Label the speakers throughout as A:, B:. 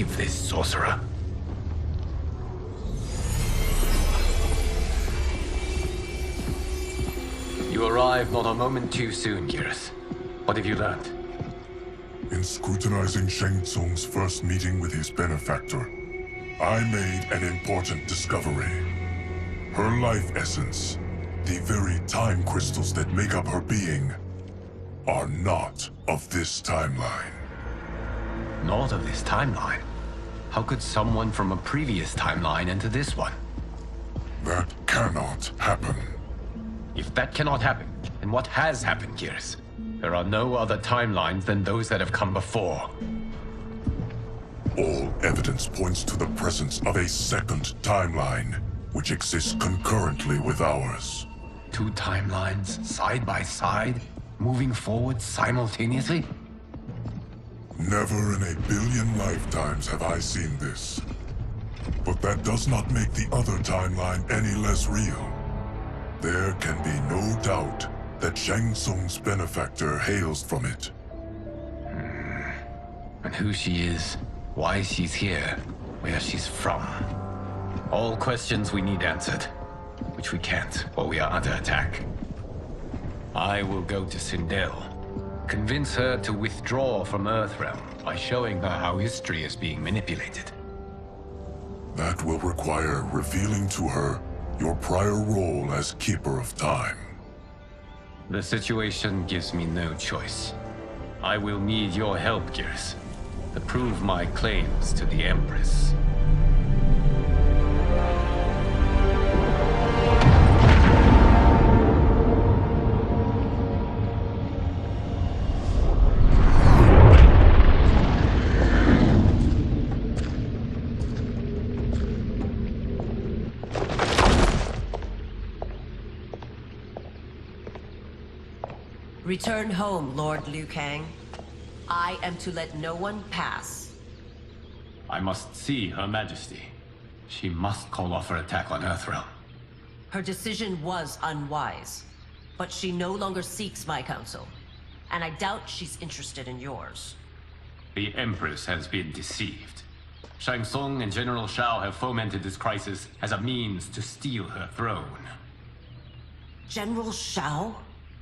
A: believe this, sorcerer. You arrived not a moment too soon, Geras. What have you learned?
B: In scrutinizing Shang Tsung's first meeting with his benefactor, I made an important discovery. Her life essence, the very time crystals that make up her being, are not of this timeline.
A: Not of this timeline? How could someone from a previous timeline enter this one?
B: That cannot happen.
A: If that cannot happen, then what has happened, Geras? There are no other timelines than those that have come before.
B: All evidence points to the presence of a second timeline, which exists concurrently with ours.
A: Two timelines, side by side, moving forward simultaneously?
B: Never in a billion lifetimes have I seen this. But that does not make the other timeline any less real. There can be no doubt that Shang Tsung's benefactor hails from it.
A: And who she is, why she's here, where she's from. All questions we need answered, which we can't while we are under attack. I will go to Sindel, convince her to withdraw from Earthrealm by showing her how history is being manipulated.
B: That will require revealing to her your prior role as Keeper of Time.
A: The situation gives me no choice. I will need your help, Geras, to prove my claims to the Empress.
C: Return home, Lord Liu Kang. I am to let no one pass.
A: I must see Her Majesty. She must call off her attack on Earthrealm.
C: Her decision was unwise, but she no longer seeks my counsel, and I doubt she's interested in yours.
A: The Empress has been deceived. Shang Tsung and General Shao have fomented this crisis as a means to steal her throne.
C: General Shao?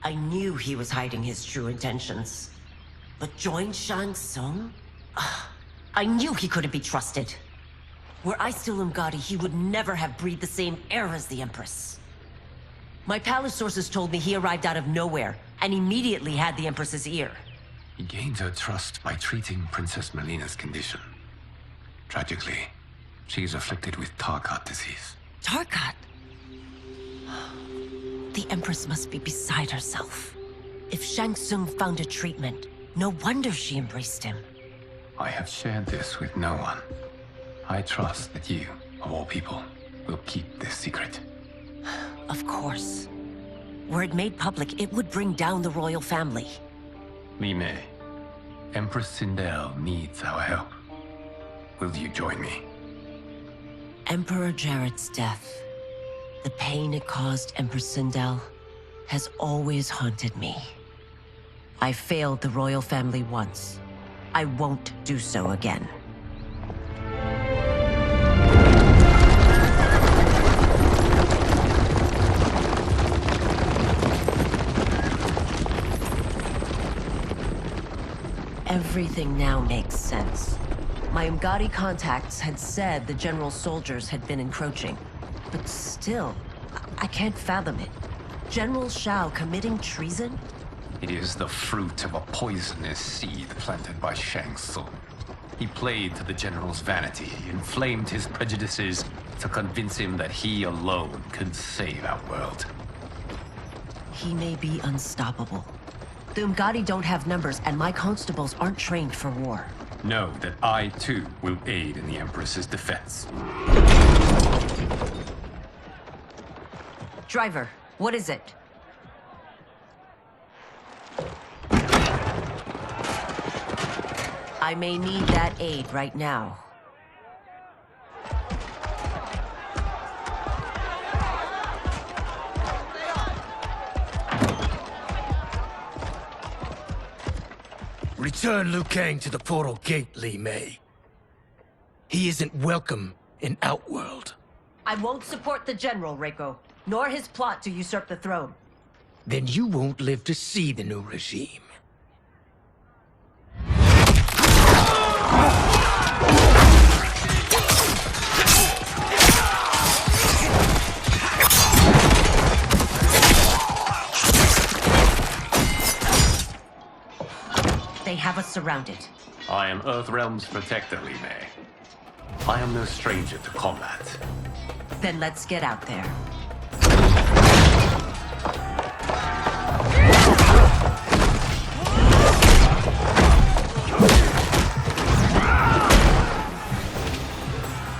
C: I knew he was hiding his true intentions. But join Shang Tsung? I knew he couldn't be trusted. Were I still Umgadi, he would never have breathed the same air as the Empress. My palace sources told me he arrived out of nowhere, and immediately had the Empress's ear.
A: He gained her trust by treating Princess Melina's condition. Tragically, she is afflicted with Tarkat disease.
C: Tarkat? The Empress must be beside herself. If Shang Tsung found a treatment, no wonder she embraced him.
A: I have shared this with no one. I trust that you, of all people, will keep this secret.
C: Of course. Were it made public, it would bring down the royal family.
A: Li Mei, Empress Sindel needs our help. Will you join me?
C: Emperor Jared's death, the pain it caused Empress Sindel, has always haunted me. I failed the royal family once. I won't do so again. Everything now makes sense. My Umgadi contacts had said the general soldiers had been encroaching. But still, I can't fathom it. General Shao committing treason?
A: It is the fruit of a poisonous seed planted by Shang Tsung. He played to the general's vanity, inflamed his prejudices to convince him that he alone could save our world.
C: He may be unstoppable. The Umgadi don't have numbers, and my constables aren't trained for war.
A: Know that I, too, will aid in the Empress's defense.
C: Driver, what is it? I may need that aid right now.
D: Return Liu Kang to the portal gate, Li Mei. He isn't welcome in Outworld.
C: I won't support the General, Reiko, nor his plot to usurp the throne.
D: Then you won't live to see the new regime.
C: They have us surrounded.
A: I am Earthrealm's protector, Li Mei. I am no stranger to combat.
C: Then let's get out there.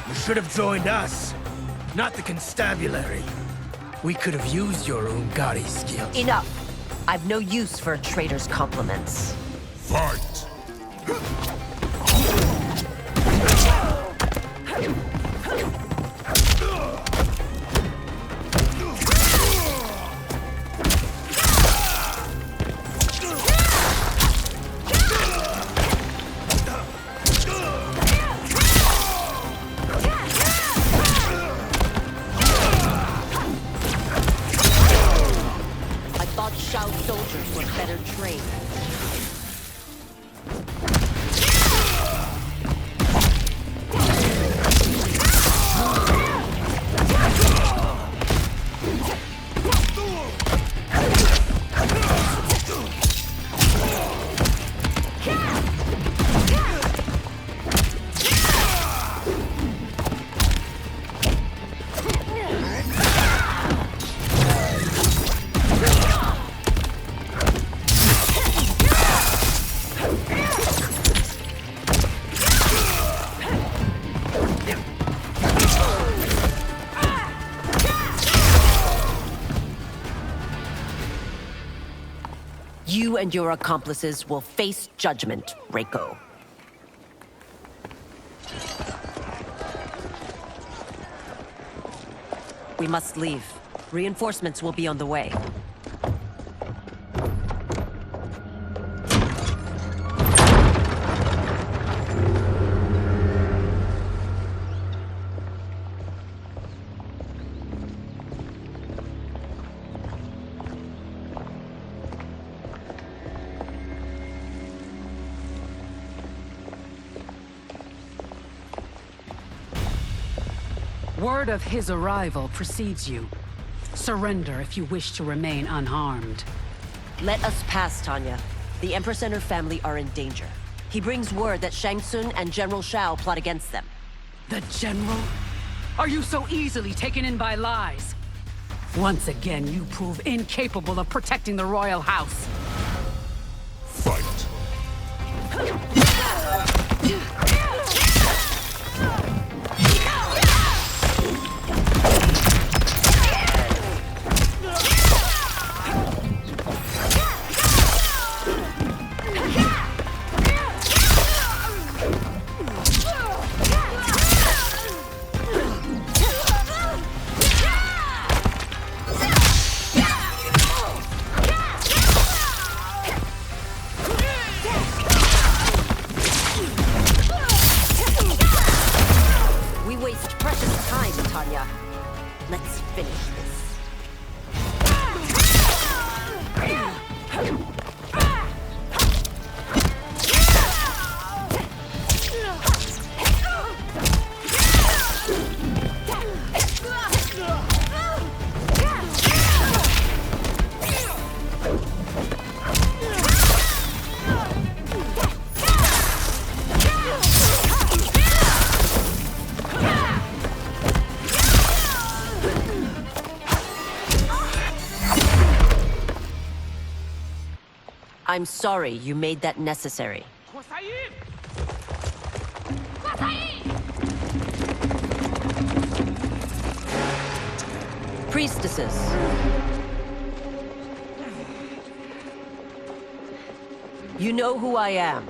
D: You should have joined us, not the constabulary. We could have used your Umgari skills.
C: Enough! I've no use for a traitor's compliments.
B: Fight!
C: I thought Shao soldiers were better trained. You and your accomplices will face judgment, Reiko. We must leave. Reinforcements will be on the way.
E: Word of his arrival precedes you. Surrender if you wish to remain unharmed.
C: Let us pass, Tanya. The Empress and her family are in danger. He brings word that Shang Tsung and General Shao plot against them.
E: The General? Are you so easily taken in by lies? Once again, you prove incapable of protecting the royal house.
B: Fight!
C: Let's finish this. I'm sorry you made that necessary. Priestesses. You know who I am.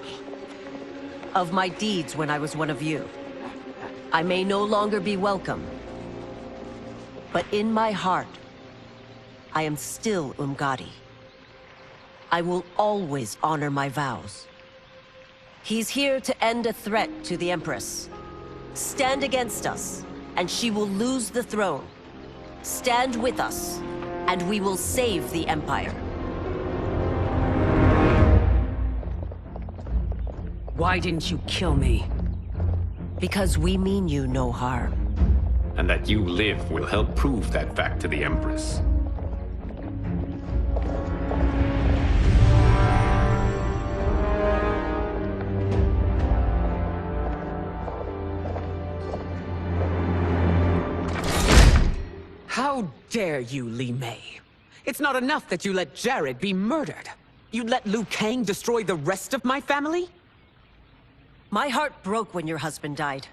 C: Of my deeds when I was one of you. I may no longer be welcome. But in my heart, I am still Umgadi. I will always honor my vows. He's here to end a threat to the Empress. Stand against us, and she will lose the throne. Stand with us, and we will save the Empire.
E: Why didn't you kill me?
C: Because we mean you no harm.
A: And that you live will help prove that fact to the Empress.
F: How dare you, Li Mei? It's not enough that you let Jared be murdered. You'd let Liu Kang destroy the rest of my family?
C: My heart broke when your husband died.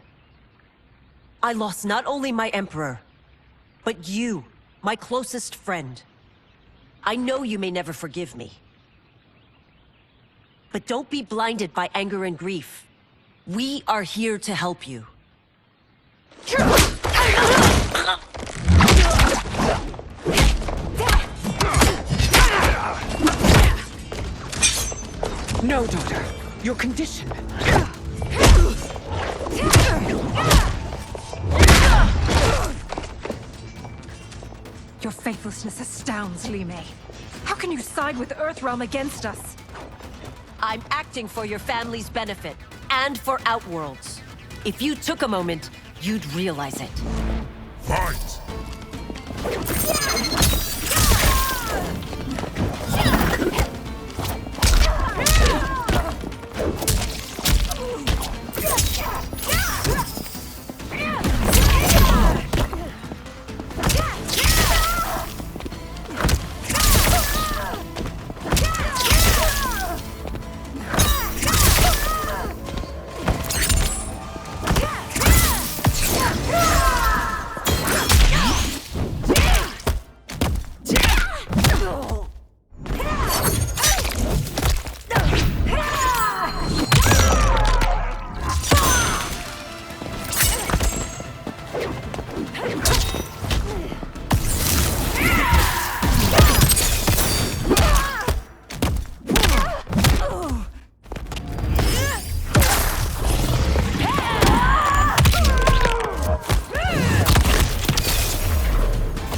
C: I lost not only my Emperor, but you, my closest friend. I know you may never forgive me. But don't be blinded by anger and grief. We are here to help you.
F: No, daughter. Your condition.
G: Your faithlessness astounds, Li Mei. How can you side with Earthrealm against us?
C: I'm acting for your family's benefit, and for Outworld's. If you took a moment, you'd realize it.
B: Fight!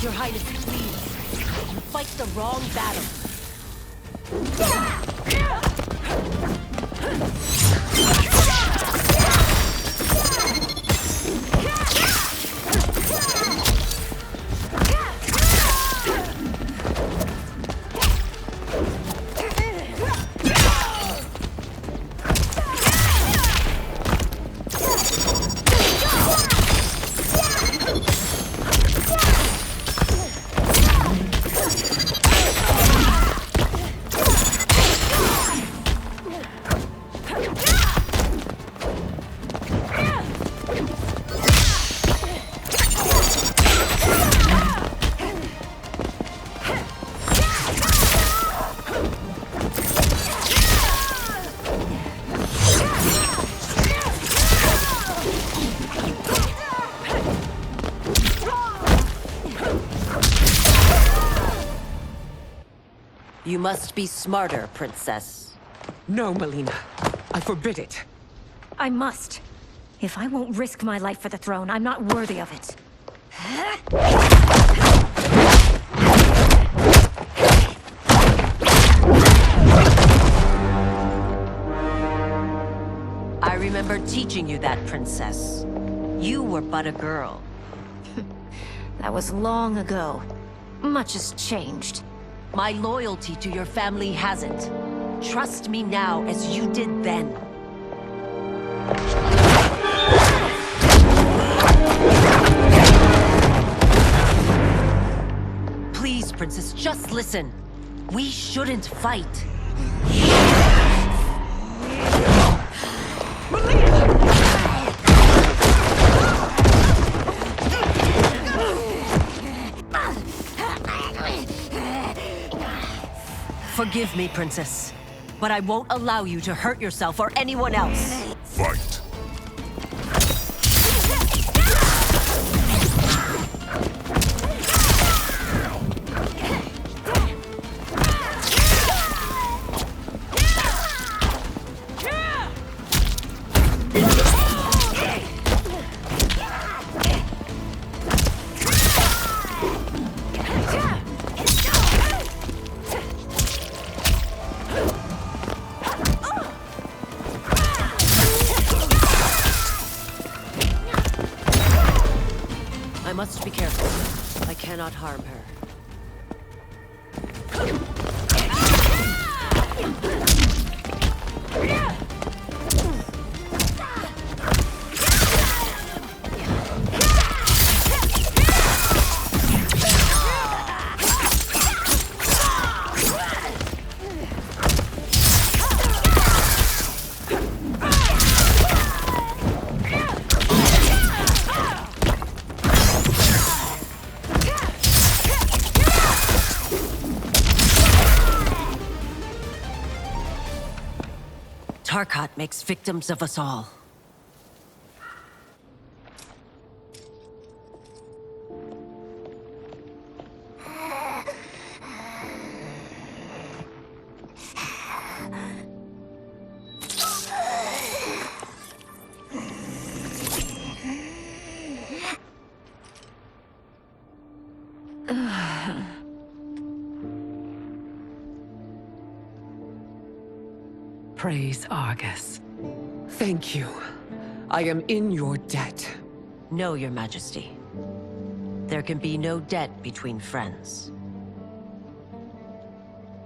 C: Your Highness, please. You fight the wrong battle. You must be smarter, Princess.
F: No, Melina. I forbid it.
G: I must. If I won't risk my life for the throne, I'm not worthy of it.
C: I remember teaching you that, Princess. You were but a girl.
G: That was long ago. Much has changed.
C: My loyalty to your family hasn't. Trust me now as you did then. Please, Princess, just listen. We shouldn't fight. Forgive me, Princess, but I won't allow you to hurt yourself or anyone else.
B: Fight!
C: must be careful. I cannot harm her. Tarkat makes victims of us all.
F: Praise Argus. Thank you. I am in your debt.
C: No, Your Majesty. There can be no debt between friends.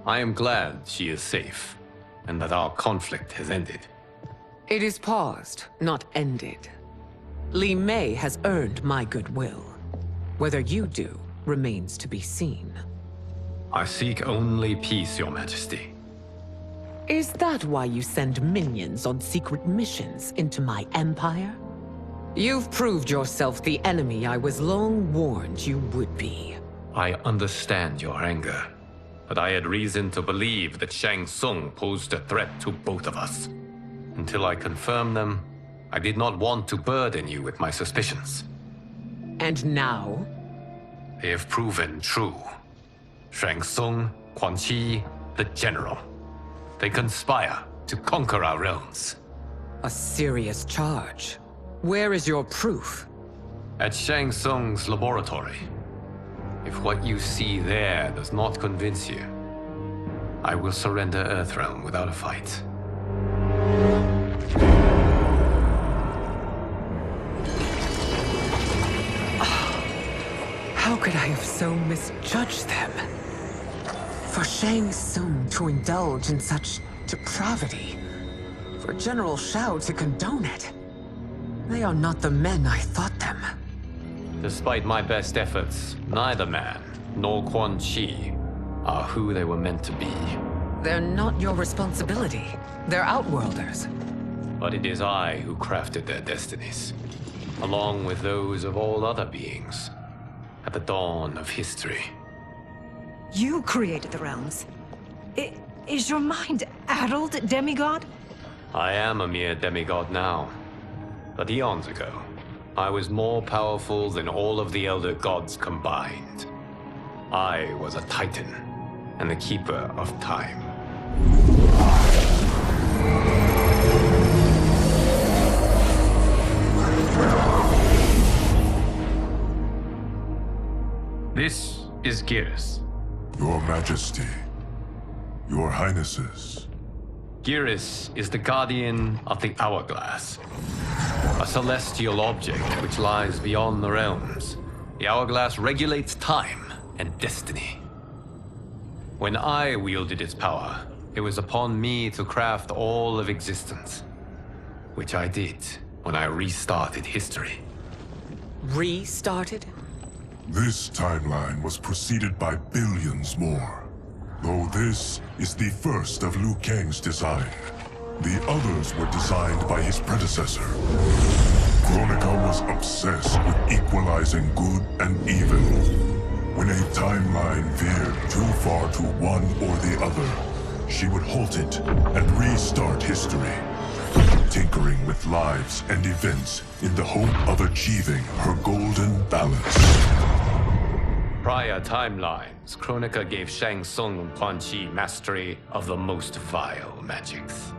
A: I am glad she is safe, and that our conflict has ended.
F: It is paused, not ended. Li Mei has earned my goodwill. Whether you do remains to be seen.
A: I seek only peace, Your Majesty.
F: Is that why you send minions on secret missions into my empire? You've proved yourself the enemy I was long warned you would be.
A: I understand your anger, but I had reason to believe that Shang Tsung posed a threat to both of us. Until I confirmed them, I did not want to burden you with my suspicions.
F: And now?
A: They have proven true. Shang Tsung, Quan Chi, the General. They conspire to conquer our realms.
F: A serious charge. Where is your proof?
A: At Shang Tsung's laboratory. If what you see there does not convince you, I will surrender Earthrealm without a fight.
F: How could I have so misjudged them? For Shang Tsung to indulge in such depravity, for General Shao to condone it, they are not the men I thought them.
A: Despite my best efforts, neither man nor Quan Chi are who they were meant to be.
F: They're not your responsibility. They're Outworlders.
A: But it is I who crafted their destinies, along with those of all other beings, at the dawn of history.
G: You created the realms. Is your mind addled, demigod?
A: I am a mere demigod now. But eons ago, I was more powerful than all of the Elder Gods combined. I was a Titan, and the Keeper of Time. This is Geras.
B: Your Majesty, Your Highnesses.
A: Geras is the guardian of the Hourglass, a celestial object which lies beyond the realms. The Hourglass regulates time and destiny. When I wielded its power, it was upon me to craft all of existence, which I did when I restarted history.
F: Restarted?
B: This timeline was preceded by billions more. Though this is the first of Liu Kang's design. The others were designed by his predecessor. Kronika was obsessed with equalizing good and evil. When a timeline veered too far to one or the other, she would halt it and restart history, tinkering with lives and events in the hope of achieving her golden balance.
A: Prior timelines, Kronika gave Shang Tsung and Quan Chi mastery of the most vile magics.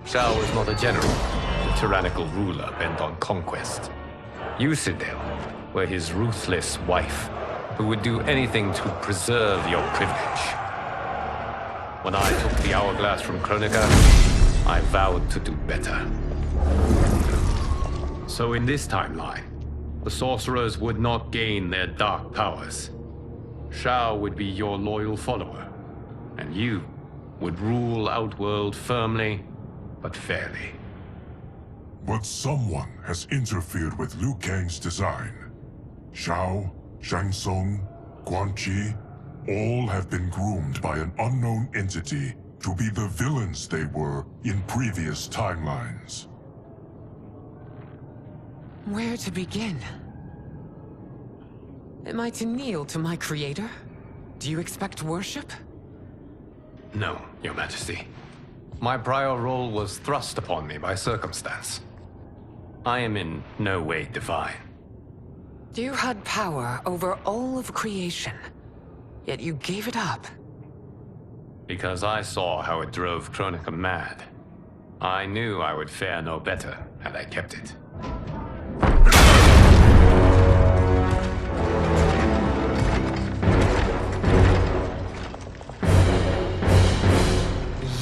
A: Shao was not a general, a tyrannical ruler bent on conquest. You, Sindel, were his ruthless wife, who would do anything to preserve your privilege. When I took the Hourglass from Kronika, I vowed to do better. So in this timeline, the sorcerers would not gain their dark powers. Shao would be your loyal follower, and you would rule Outworld firmly, but fairly.
B: But someone has interfered with Liu Kang's design. Shao, Shang Tsung, Quan Chi, all have been groomed by an unknown entity to be the villains they were in previous timelines.
F: Where to begin? Am I to kneel to my creator? Do you expect worship?
A: No, Your Majesty. My prior role was thrust upon me by circumstance. I am in no way divine.
F: You had power over all of creation, yet you gave it up.
A: Because I saw how it drove Kronika mad. I knew I would fare no better had I kept it.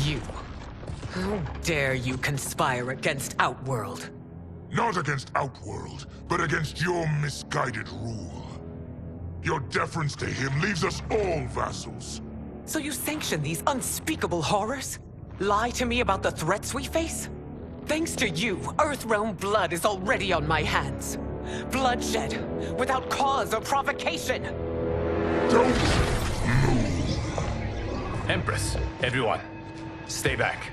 F: You. How dare you conspire against Outworld?
B: Not against Outworld, but against your misguided rule. Your deference to him leaves us all vassals.
F: So you sanction these unspeakable horrors? Lie to me about the threats we face? Thanks to you, Earthrealm blood is already on my hands. Bloodshed, without cause or provocation.
B: Don't move.
A: Empress, everyone, stay back.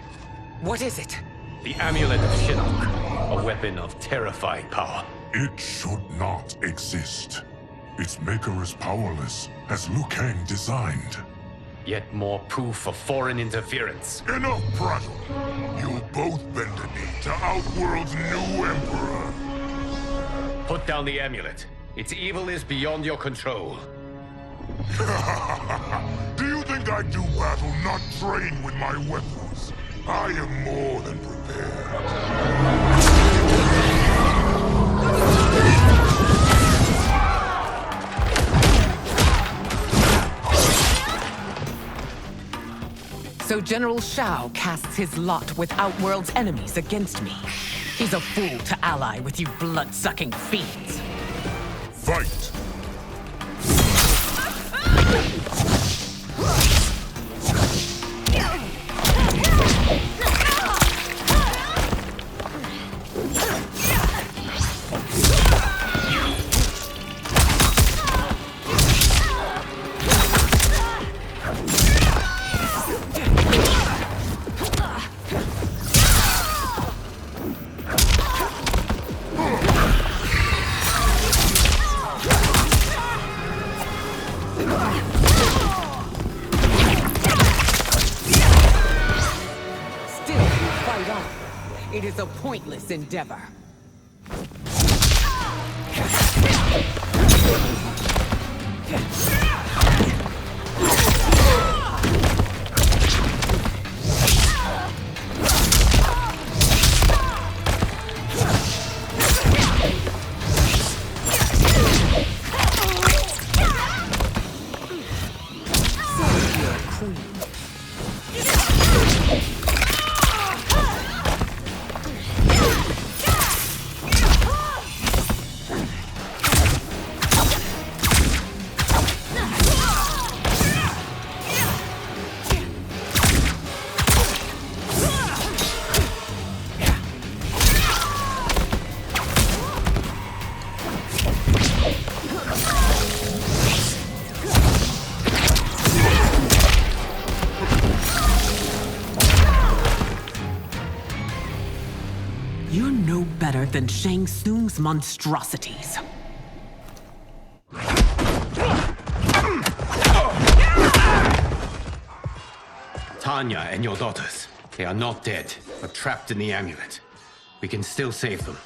F: What is it?
A: The Amulet of Shinnok, a weapon of terrifying power.
B: It should not exist. Its maker is powerless, as Liu Kang designed.
A: Yet more proof of foreign interference.
B: Enough prattle. You'll both bend a knee to Outworld's new emperor.
A: Put down the amulet. Its evil is beyond your control.
B: Do you think I do battle not trained with my weapons? I am more than prepared.
F: So General Shao casts his lot with Outworld's enemies against me. He's a fool to ally with you blood-sucking fiends.
B: Fight!
F: It is a pointless endeavor. You're no better than Shang Tsung's monstrosities.
A: Tanya and your daughters. They are not dead, but trapped in the amulet. We can still save them.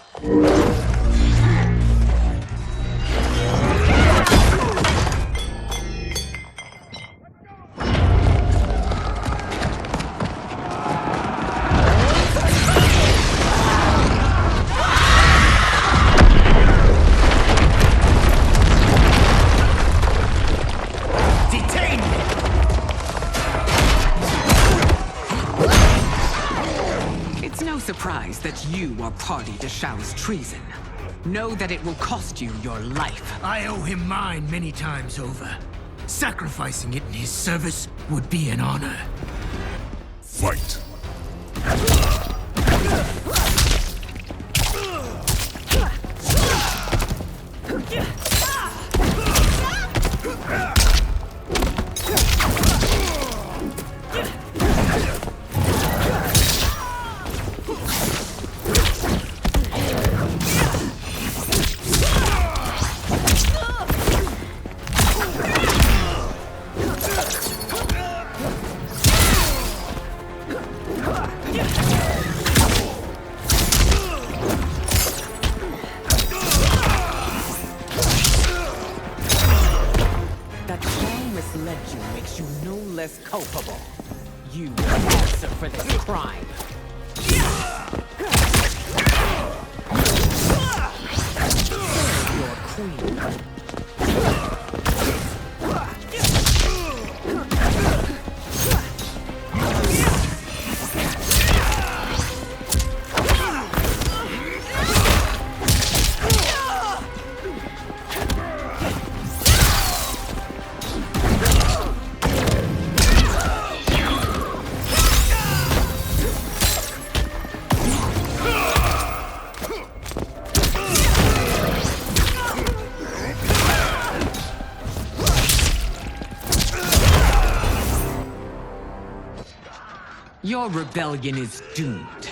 F: It's no surprise that you are party to Shao's treason. know that it will cost you your life.
D: I owe him mine many times over. Sacrificing it in his service would be an honor.
B: Fight.
F: Culpable. You will answer for this crime. Your queen. Your rebellion is doomed.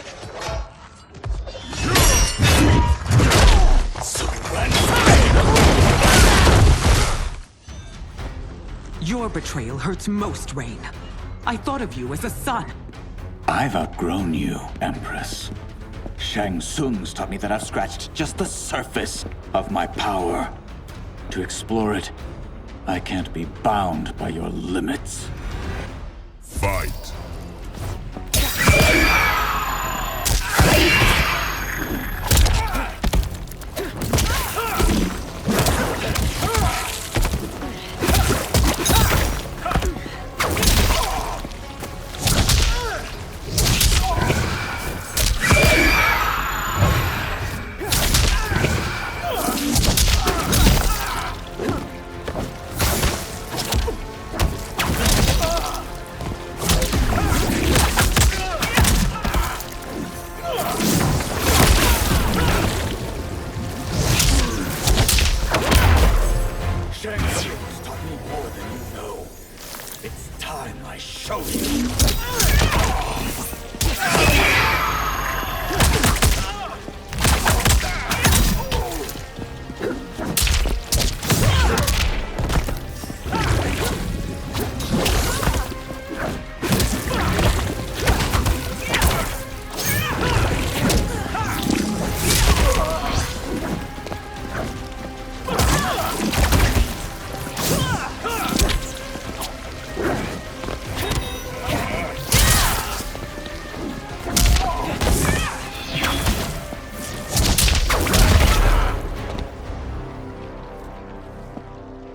F: Your betrayal hurts most, Rain. I thought of you as a son.
H: I've outgrown you, Empress. Shang Tsung's taught me that I've scratched just the surface of my power. To explore it, I can't be bound by your limits.
B: Fight.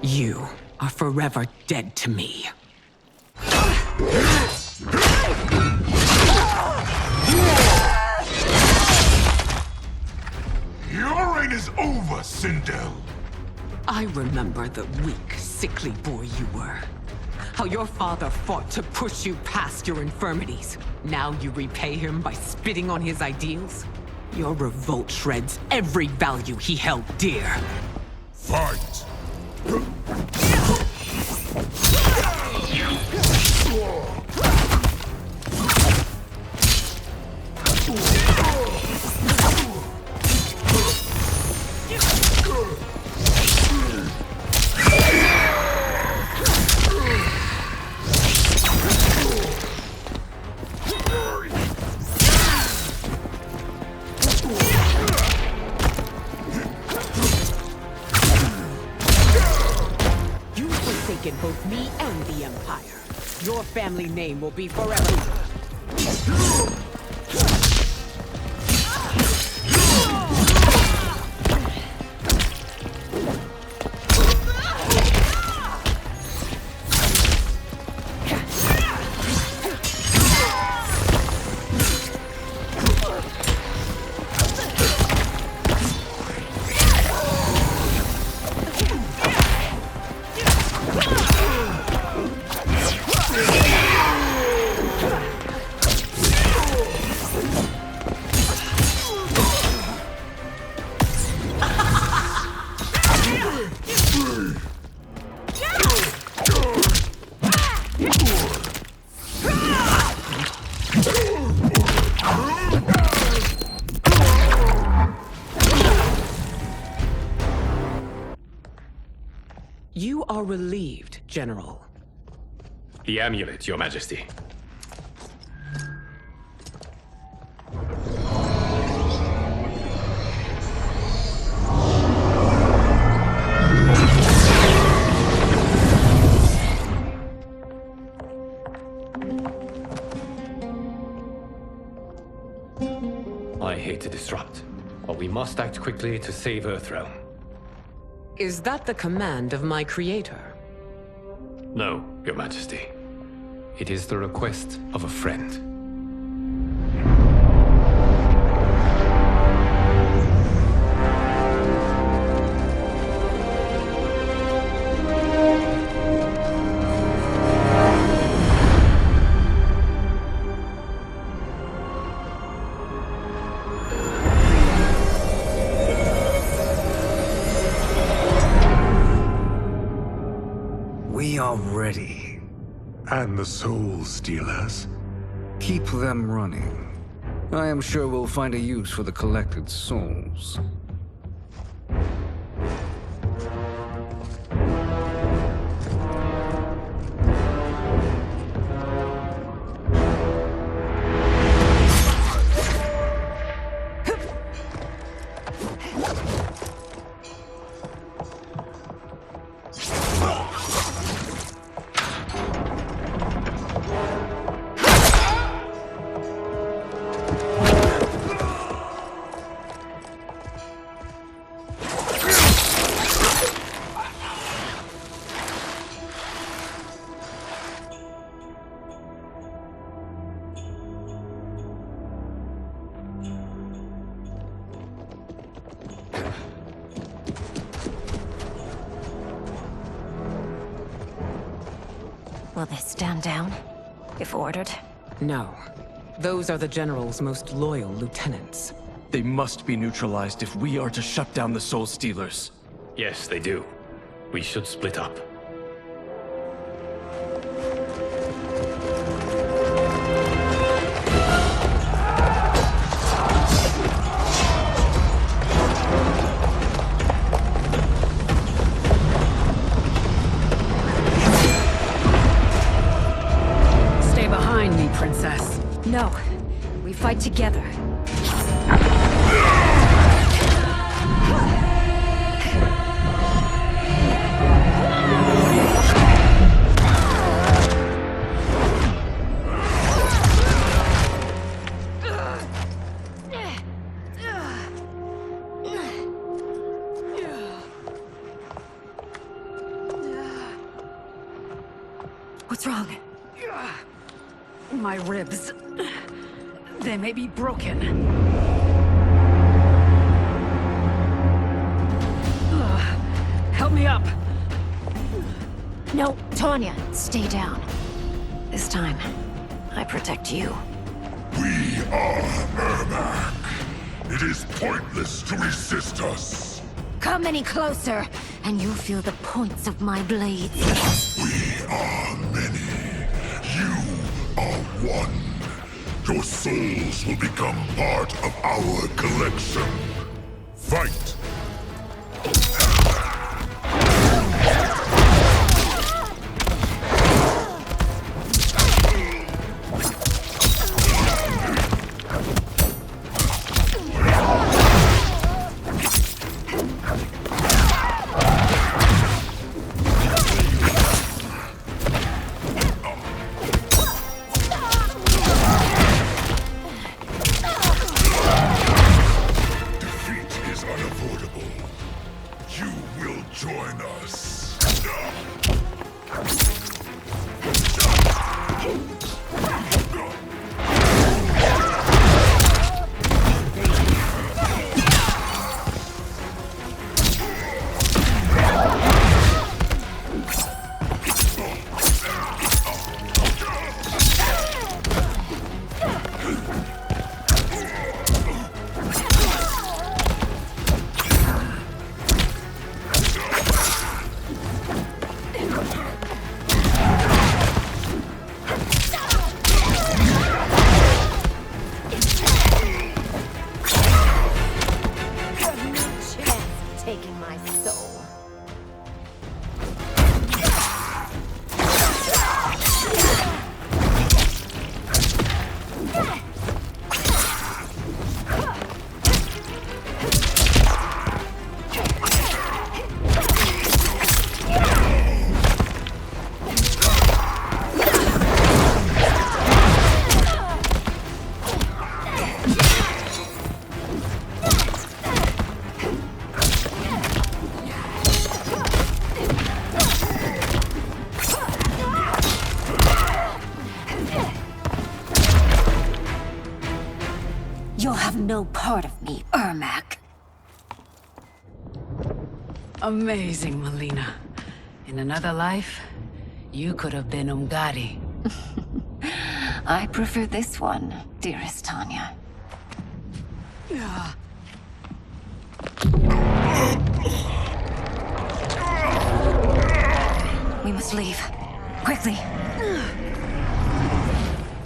F: You are forever dead to me.
B: Your reign is over, Sindel.
F: I remember the weak, sickly boy you were. How your father fought to push you past your infirmities. Now you repay him by spitting on his ideals? Your revolt shreds every value he held dear.
B: Fight.
F: Both me and the Empire. Your family name will be forever. are relieved, General.
A: The amulet, Your Majesty. I hate to disrupt, but we must act quickly to save Earthrealm.
F: Is that the command of my creator?
A: No, Your Majesty. It is the request of a friend.
I: We are ready.
J: And the Soul Stealers?
I: Keep them running. I am sure we'll find a use for the collected souls.
G: Will they stand down, if ordered?
F: No. Those are the General's most loyal lieutenants.
K: They must be neutralized if we are to shut down the Soul Stealers.
A: Yes, they do. We should split up.
E: Stay behind me, Princess.
G: No. We fight together. What's wrong?
E: My ribs. They may be broken. Help me up.
G: No, Tanya, stay down. This time, I protect you.
B: We are Ermac. It is pointless to resist us.
G: Come any closer, and you'll feel the points of my blades.
B: We are many. You are one. Your souls will become part of our collection. Fight!
G: Taking my soul.
C: You'll have no part of me, Ermac.
E: Amazing, Melina. In another life, you could have been Umgadi.
C: I prefer this one, dearest Tanya. We must leave. Quickly.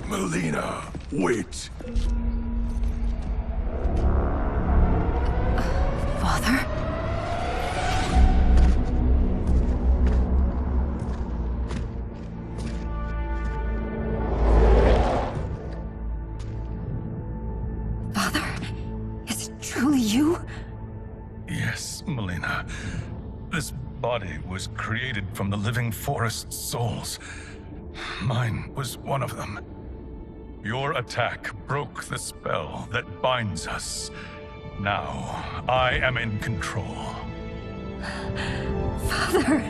J: Melina, wait.
C: Father? Father? Is it truly you?
J: Yes, Melina. This body was created from the living forest's souls. Mine was one of them. Your attack broke the spell that binds us. Now, I am in control.
C: Father!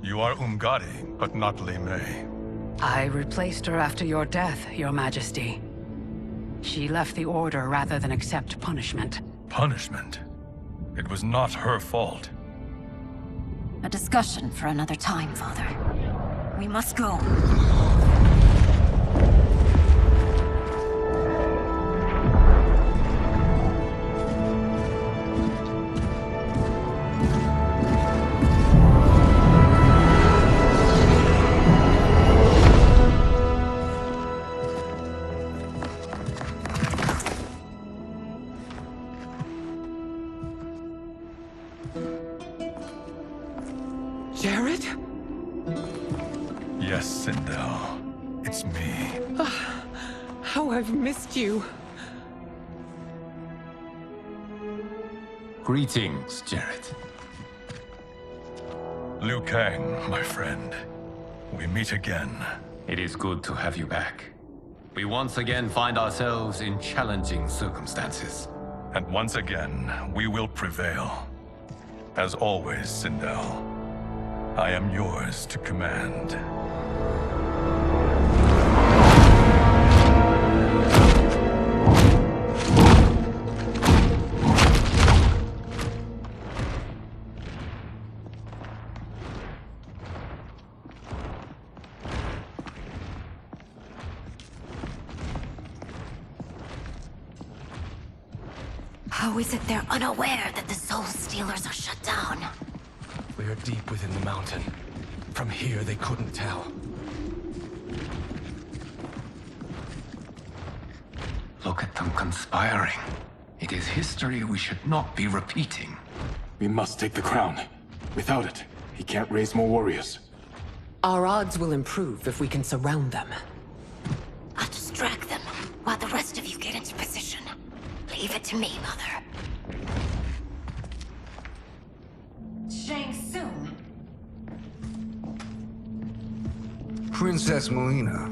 J: You are Umgadi, but not Li Mei.
E: I replaced her after your death, Your Majesty. She left the Order rather than accept punishment.
J: Punishment? It was not her fault.
C: A discussion for another time, Father. We must go.
F: Jared?
J: Yes, Sindel. It's me.
F: How I've missed you.
A: Greetings, Jared.
J: Liu Kang, my friend. We meet again.
A: It is good to have you back. We once again find ourselves in challenging circumstances.
J: And once again, we will prevail. As always, Sindel, I am yours to command.
C: How is it they're unaware that the Soul Stealers are shut down?
K: We are deep within the mountain. From here, they couldn't tell.
A: Look at them conspiring. It is history we should not be repeating.
L: We must take the crown. Without it, he can't raise more warriors.
F: Our odds will improve if we can surround them.
C: I'll distract them while the rest of you get into position. Leave it to me, Mother. Shang Tsung.
I: Princess Melina.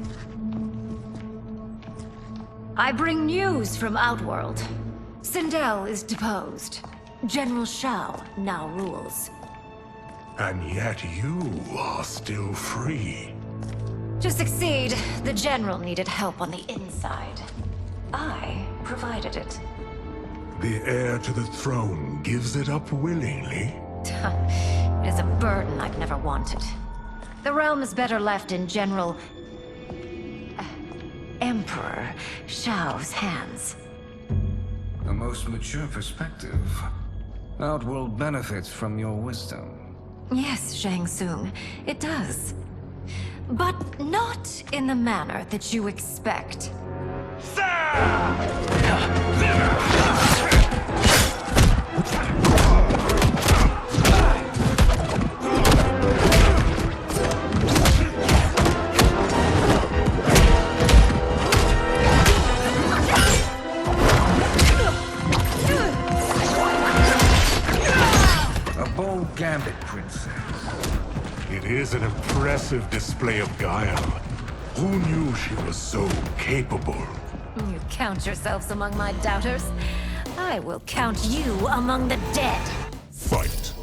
C: I bring news from Outworld. Sindel is deposed. General Shao now rules.
J: And yet you are still free.
C: To succeed, the General needed help on the inside. I provided it.
J: The heir to the throne gives it up willingly.
C: It is a burden I've never wanted. The realm is better left in General... Emperor Shao's hands.
I: A most mature perspective. Outworld benefits from your wisdom.
C: Yes, Shang Tsung, it does. But not in the manner that you expect.
I: A bold gambit, Princess.
J: It is an impressive display of guile. Who knew she was so capable?
C: You count yourselves among my doubters. I will count you among the dead.
J: Fight.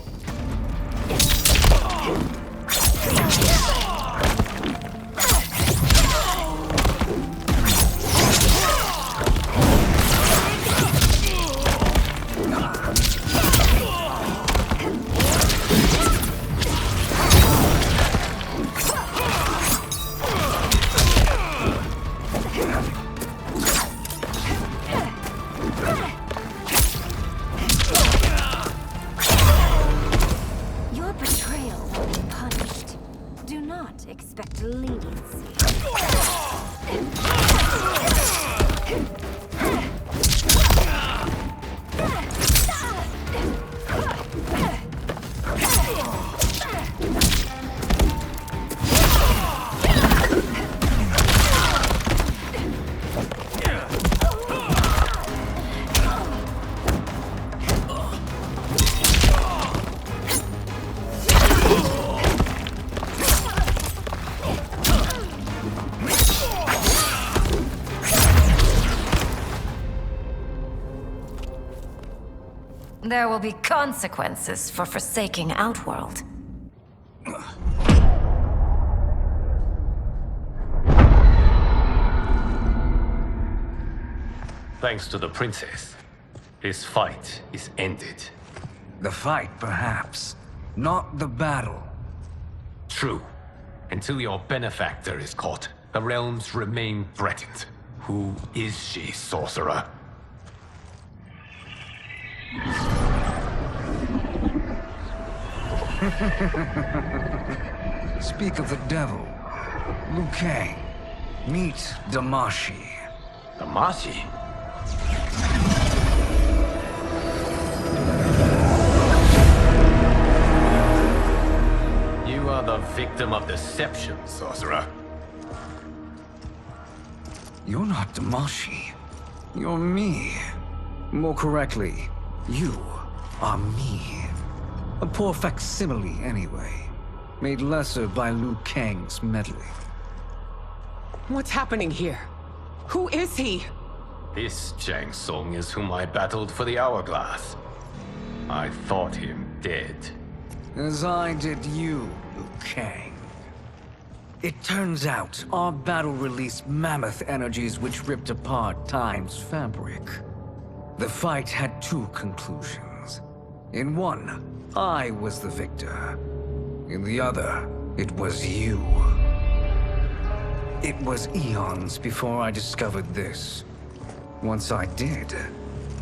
C: There will be consequences for forsaking Outworld.
A: Thanks to the princess, this fight is ended.
I: The fight, perhaps. Not the battle.
A: True. Until your benefactor is caught, the realms remain threatened. Who is she, sorcerer?
I: Speak of the devil. Liu Kang. Meet Damashi.
A: Damashi? You are the victim of deception, sorcerer.
I: You're not Damashi. You're me. More correctly, you are me. A poor facsimile, anyway. Made lesser by Liu Kang's meddling.
F: What's happening here? Who is he?
A: This Shang Tsung is whom I battled for the Hourglass. I thought him dead.
I: As I did you, Liu Kang. It turns out, our battle released mammoth energies which ripped apart time's fabric. The fight had two conclusions. In one, I was the victor. In the other, it was you. It was eons before I discovered this. Once I did,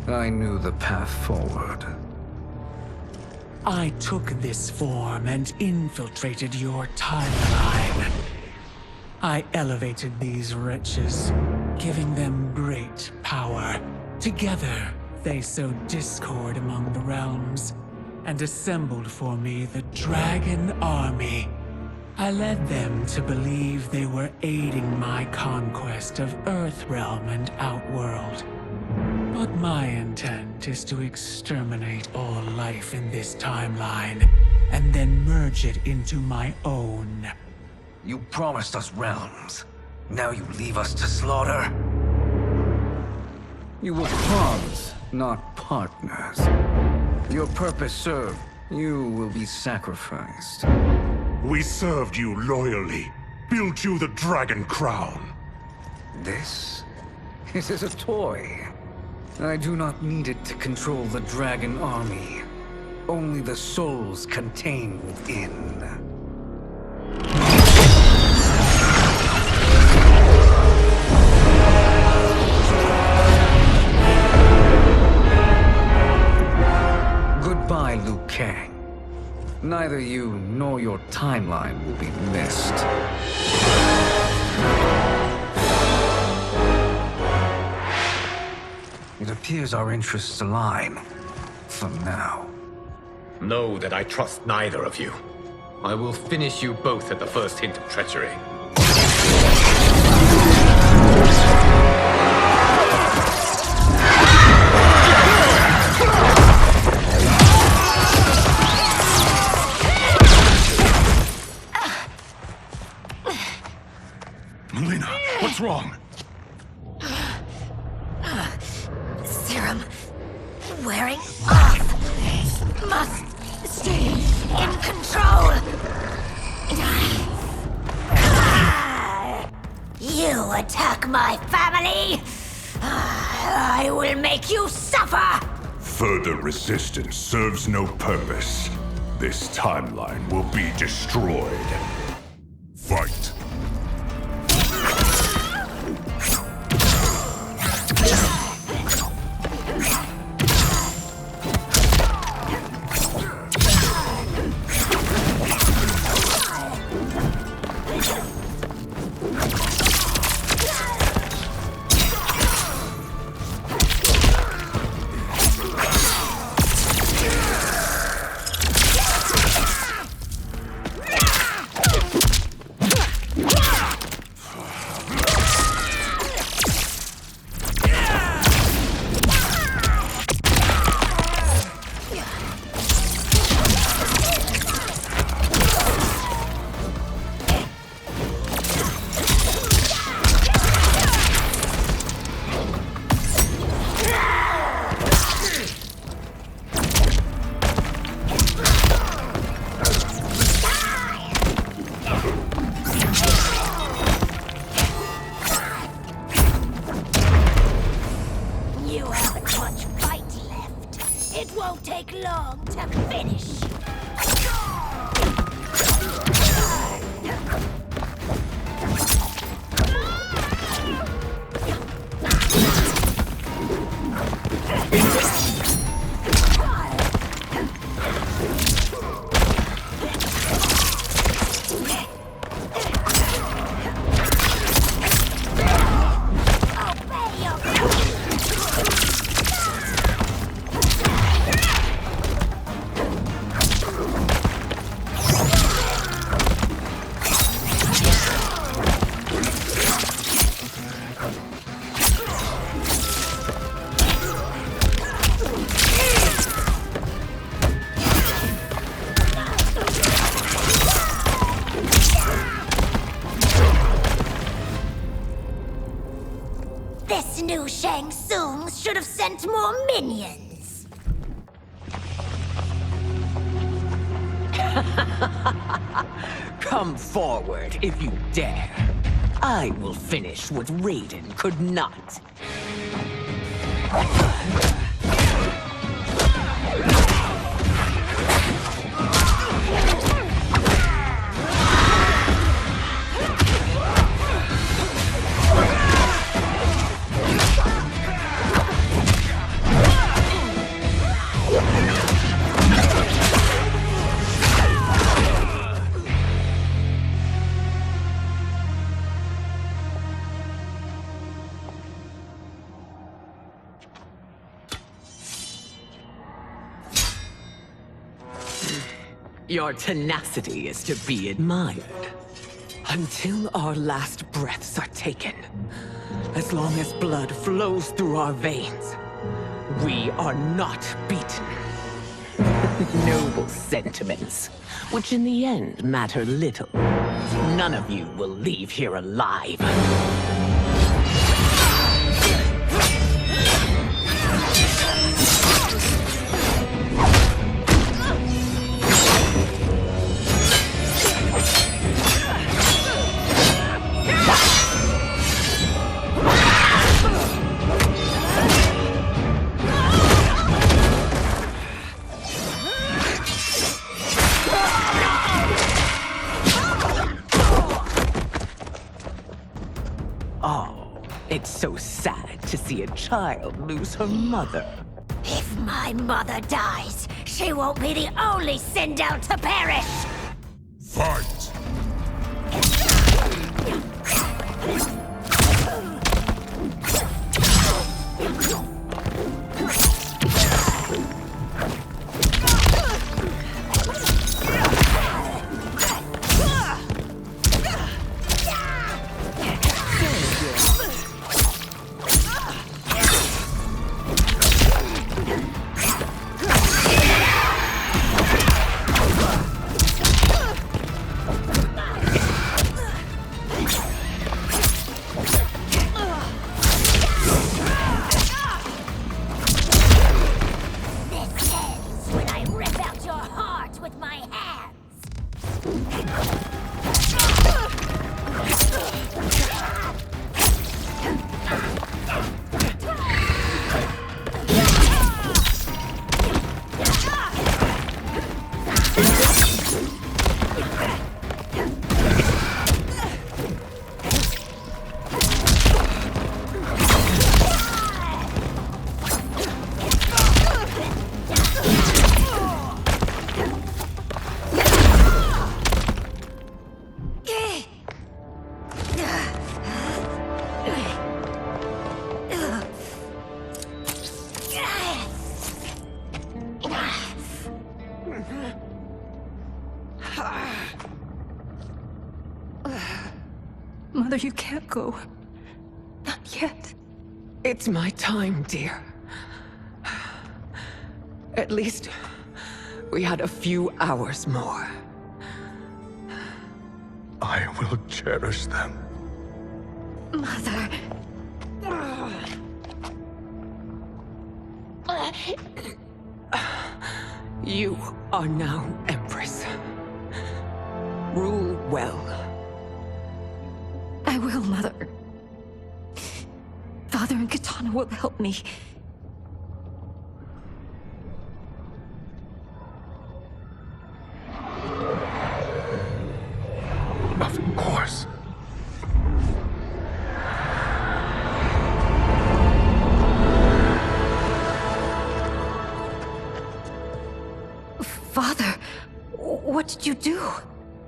I: I knew the path forward.
M: I took this form and infiltrated your timeline. I elevated these wretches, giving them great power. Together, they sowed discord among the realms, and assembled for me the Dragon Army. I led them to believe they were aiding my conquest of Earthrealm and Outworld. But my intent is to exterminate all life in this timeline, and then merge it into my own.
I: You promised us realms. Now you leave us to slaughter? You were pawns, not partners. Your purpose served. You will be sacrificed.
B: We served you loyally, built you the Dragon Crown.
I: This? It is a toy. I do not need it to control the Dragon Army. Only the souls contained within. Goodbye, Liu Kang. Neither you nor your timeline will be missed. It appears our interests align. For now.
A: Know that I trust neither of you. I will finish you both at the first hint of treachery.
J: Melina, what's wrong?
C: Serum wearing off. Must stay in control. You attack my family. I will make you suffer.
B: Further resistance serves no purpose. This timeline will be destroyed. Fight.
N: It won't take long to finish. This new Shang Tsung should have sent more minions.
F: Come forward if you dare. I will finish what Raiden could not. Your tenacity is to be admired. Until our last breaths are taken, as long as blood flows through our veins, we are not beaten. Noble sentiments, which in the end matter little. None of you will leave here alive. It's so sad to see a child lose her mother.
N: If my mother dies, she won't be the only Sindel to perish!
B: Fight!
G: Mother, you can't go. Not yet.
F: It's my time, dear. At least we had a few hours more.
J: I will cherish them.
G: Mother.
F: You are now Empress. Rule well.
G: I will, Mother. Father and Katana will help me. did you do?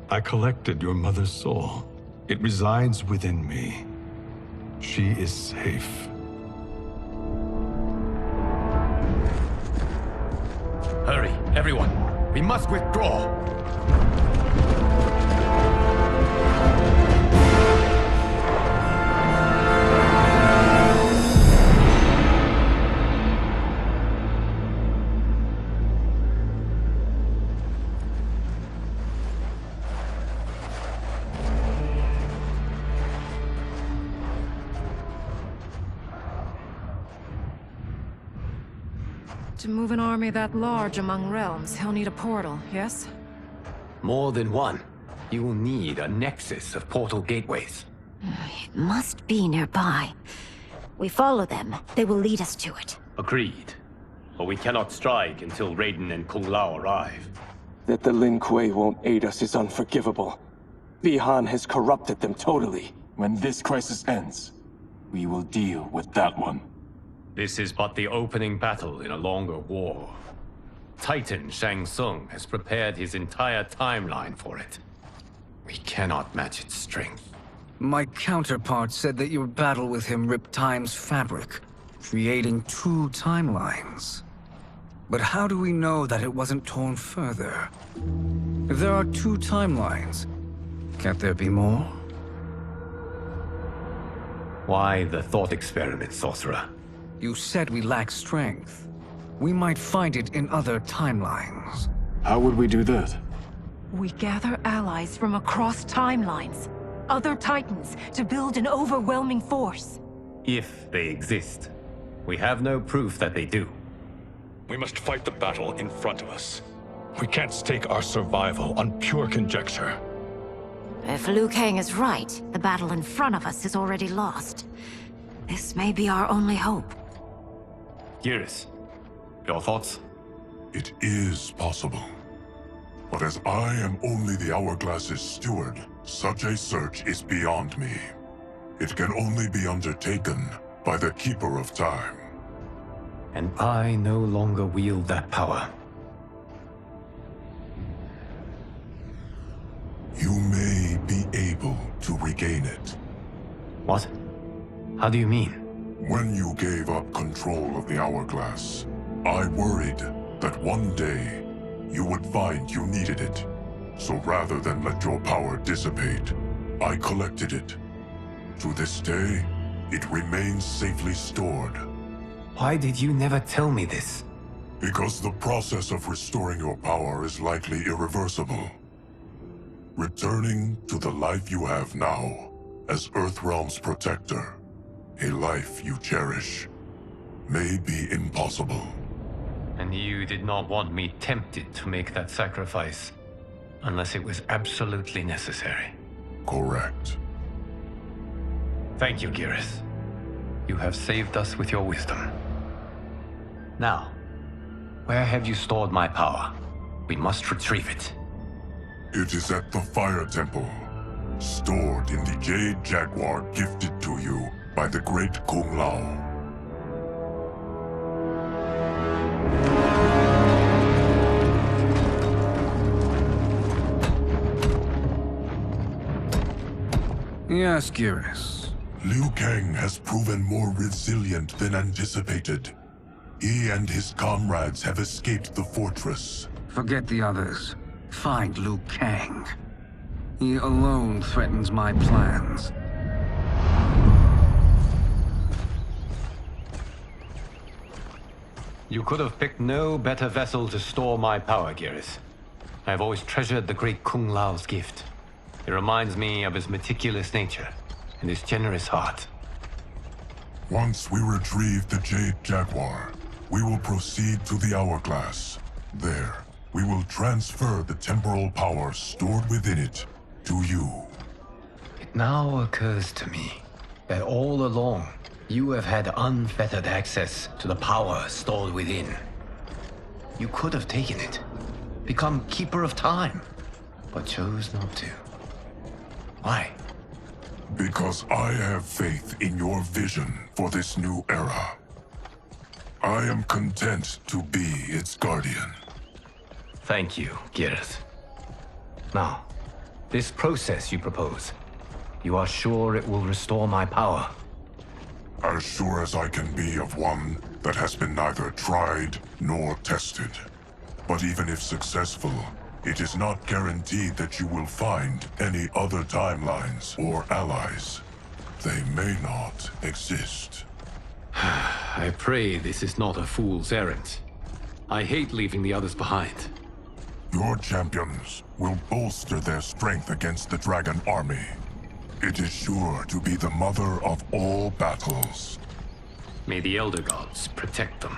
J: I collected your mother's soul. It resides within me. She is safe.
A: Hurry, everyone. We must withdraw.
G: To move an army that large among realms, he'll need a portal, yes?
A: More than one. You will need a nexus of portal gateways.
N: It must be nearby. We follow them. They will lead us to it.
A: Agreed. But we cannot strike until Raiden and Kung Lao arrive.
K: That the Lin Kuei won't aid us is unforgivable. Bihan has corrupted them totally.
L: When this crisis ends, we will deal with that one.
A: This is but the opening battle in a longer war. Titan Shang Tsung has prepared his entire timeline for it. We cannot match its strength.
I: My counterpart said that your battle with him ripped time's fabric, creating 2 timelines. But how do we know that it wasn't torn further? If there are 2 timelines, can't there be more?
A: Why the thought experiment, sorcerer?
I: You said we lack strength. We might find it in other timelines.
L: How would we do that?
G: We gather allies from across timelines, other titans, to build an overwhelming force.
A: If they exist. We have no proof that they do.
J: We must fight the battle in front of us. We can't stake our survival on pure conjecture.
N: If Liu Kang is right, the battle in front of us is already lost. This may be our only hope.
A: Geras, your thoughts?
B: It is possible. But as I am only the Hourglass's steward, such a search is beyond me. It can only be undertaken by the Keeper of Time.
A: And I no longer wield that power.
B: You may be able to regain it.
A: What? How do you mean?
B: When you gave up control of the Hourglass, I worried that one day you would find you needed it. So rather than let your power dissipate, I collected it. To this day, it remains safely stored.
A: Why did you never tell me this?
B: Because the process of restoring your power is likely irreversible. Returning to the life you have now, as Earthrealm's protector, a life you cherish, may be impossible.
A: And you did not want me tempted to make that sacrifice, unless it was absolutely necessary.
B: Correct.
A: Thank you, Geras. You have saved us with your wisdom. Now, where have you stored my power? We must retrieve it.
B: It is at the Fire Temple, stored in the Jade Jaguar gifted to you by the great Kung Lao.
I: Yes, Geras.
B: Liu Kang has proven more resilient than anticipated. He and his comrades have escaped the fortress.
I: Forget the others. Find Liu Kang. He alone threatens my plans.
A: You could have picked no better vessel to store my power, Geras. I have always treasured the great Kung Lao's gift. It reminds me of his meticulous nature and his generous heart.
B: Once we retrieve the Jade Jaguar, we will proceed to the Hourglass. There, we will transfer the temporal power stored within it to you.
A: It now occurs to me that all along, you have had unfettered access to the power stored within. You could have taken it, become Keeper of Time, but chose not to. Why?
B: Because I have faith in your vision for this new era. I am content to be its guardian.
A: Thank you, Geras.
O: Now, this process you propose, you are sure it will restore my power?
B: As sure as I can be of one that has been neither tried nor tested. But even if successful, it is not guaranteed that you will find any other timelines or allies. They may not exist.
A: I pray this is not a fool's errand. I hate leaving the others behind.
B: Your champions will bolster their strength against the Dragon Army. It is sure to be the mother of all battles.
A: May the Elder Gods protect them.